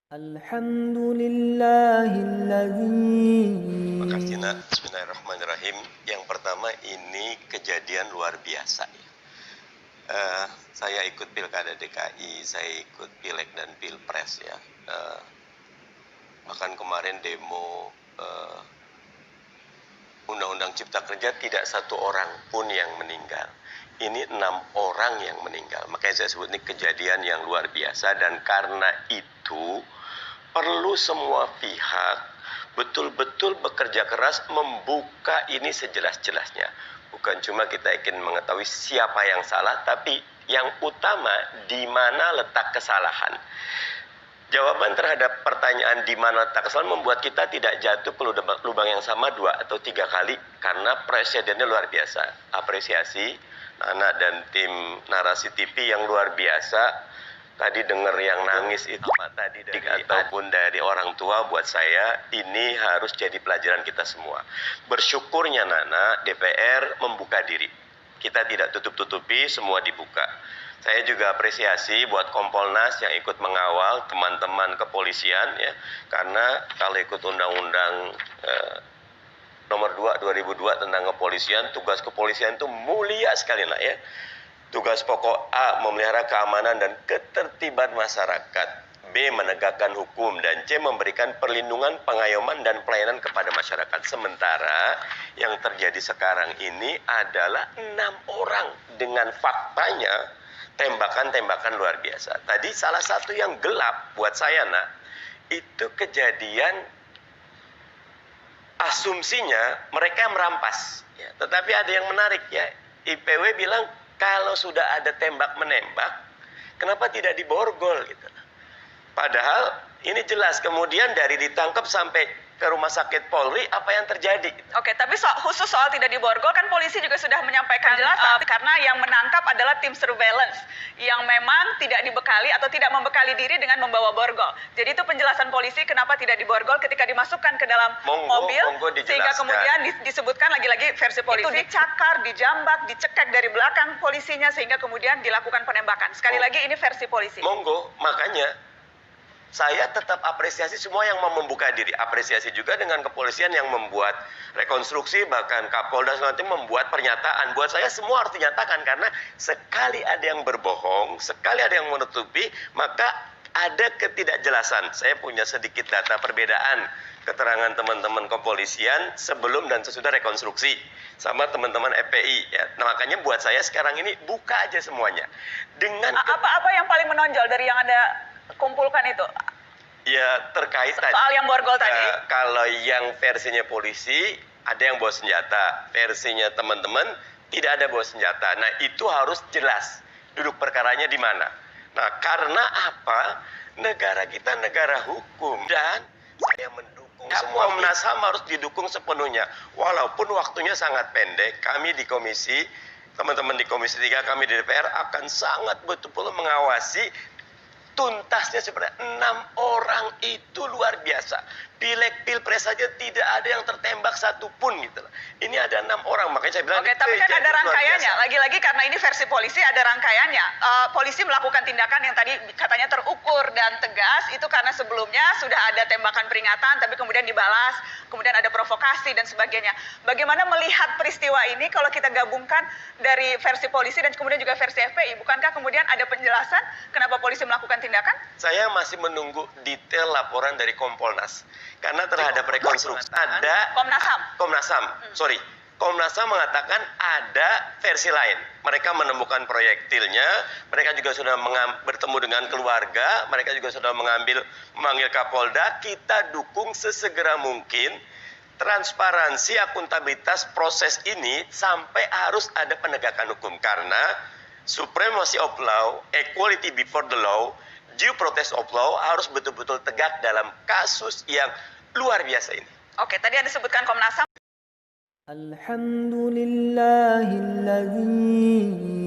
Alhamdulillahilladzi. Makasih nak. Bismillahirrahmanirrahim. Yang pertama ini kejadian luar biasa ya. Saya ikut pilkada DKI, saya ikut pileg dan pilpres ya. Bahkan kemarin demo Undang-Undang Cipta Kerja tidak satu orang pun yang meninggal. Ini 6 orang yang meninggal. Makanya saya sebut ini kejadian yang luar biasa, dan karena itu perlu semua pihak betul-betul bekerja keras membuka ini sejelas-jelasnya. Bukan cuma kita ingin mengetahui siapa yang salah, tapi yang utama di mana letak kesalahan. Jawaban terhadap pertanyaan di mana letak kesalahan membuat kita tidak jatuh ke lubang yang sama 2 atau 3 kali, karena presidennya luar biasa. Apresiasi Nana dan tim Narasi TV yang luar biasa. Tadi dengar yang nangis itu tadi ataupun dari orang tua, buat saya ini harus jadi pelajaran kita semua. Bersyukurnya Nana, DPR membuka diri. Kita tidak tutup-tutupi, semua dibuka. Saya juga apresiasi buat Kompolnas yang ikut mengawal, teman-teman kepolisian ya. Karena kalau ikut Undang-Undang nomor 2 2002 tentang kepolisian, tugas kepolisian itu mulia sekali nak ya. Tugas pokok A, memelihara keamanan dan ketertiban masyarakat. B, menegakkan hukum. Dan C, memberikan perlindungan, pengayoman, dan pelayanan kepada masyarakat. Sementara yang terjadi sekarang ini adalah 6 orang dengan faktanya tembakan-tembakan luar biasa. Tadi salah satu yang gelap buat saya nak, itu kejadian asumsinya mereka merampas. Ya, tetapi ada yang menarik ya, IPW bilang, kalau sudah ada tembak-menembak, kenapa tidak diborgol gitu. Padahal ini jelas, kemudian dari ditangkap sampai ke rumah sakit Polri, apa yang terjadi? Oke, tapi khusus soal tidak diborgol, kan polisi juga sudah menyampaikan penjelasan, karena yang menangkap adalah tim surveillance yang memang tidak dibekali atau tidak membekali diri dengan membawa borgol. Jadi itu penjelasan polisi kenapa tidak diborgol ketika dimasukkan ke dalam mobil, sehingga kemudian disebutkan lagi-lagi versi polisi. Itu dicakar, dijambak, dicekek dari belakang polisinya, sehingga kemudian dilakukan penembakan. Sekali lagi ini versi polisi. Monggo, makanya saya tetap apresiasi semua yang mau membuka diri. Apresiasi juga dengan kepolisian yang membuat rekonstruksi, bahkan Kapolda nanti membuat pernyataan. Buat saya semua harus dinyatakan, karena sekali ada yang berbohong, sekali ada yang menutupi, maka ada ketidakjelasan. Saya punya sedikit data perbedaan keterangan teman-teman kepolisian sebelum dan sesudah rekonstruksi sama teman-teman FPI ya. Nah, makanya buat saya sekarang ini buka aja semuanya. Dengan apa yang paling menonjol dari yang Anda kumpulkan itu? Ya, terkait soal yang borgol tadi. Kalau yang versinya polisi ada yang bawa senjata, versinya teman-teman tidak ada bawa senjata. Nah, itu harus jelas duduk perkaranya di mana. Nah, karena apa? Negara kita negara hukum, dan saya mendukung semua. Komnas HAM harus didukung sepenuhnya. Walaupun waktunya sangat pendek, kami di komisi, teman-teman di Komisi 3, kami di DPR akan sangat betul-betul mengawasi tuntasnya. Sebenarnya 6 orang itu luar biasa. Pileg pilpres saja tidak ada yang tertembak satupun gitu loh. Ini ada 6 orang, makanya saya bilang. Oke, tapi kan ada rangkaiannya. Lagi-lagi karena ini versi polisi, ada rangkaiannya. Polisi melakukan tindakan yang tadi katanya terukur dan tegas, itu karena sebelumnya sudah ada tembakan peringatan, tapi kemudian dibalas, kemudian ada provokasi dan sebagainya. Bagaimana melihat peristiwa ini kalau kita gabungkan dari versi polisi dan kemudian juga versi FPI? Bukankah kemudian ada penjelasan kenapa polisi melakukan tindakan? Saya masih menunggu detail laporan dari Kompolnas. Karena terhadap rekonstruksi ada Komnas HAM, Komnas HAM mengatakan ada versi lain. Mereka menemukan proyektilnya, mereka juga sudah bertemu dengan keluarga, mereka juga sudah memanggil Kapolda. Kita dukung sesegera mungkin transparansi, akuntabilitas proses ini sampai harus ada penegakan hukum, karena supremacy of law, equality before the law, due process of law harus betul-betul tegak dalam kasus yang luar biasa ini. Oke, tadi Anda sebutkan Komnas HAM. Alhamdulillahilladzi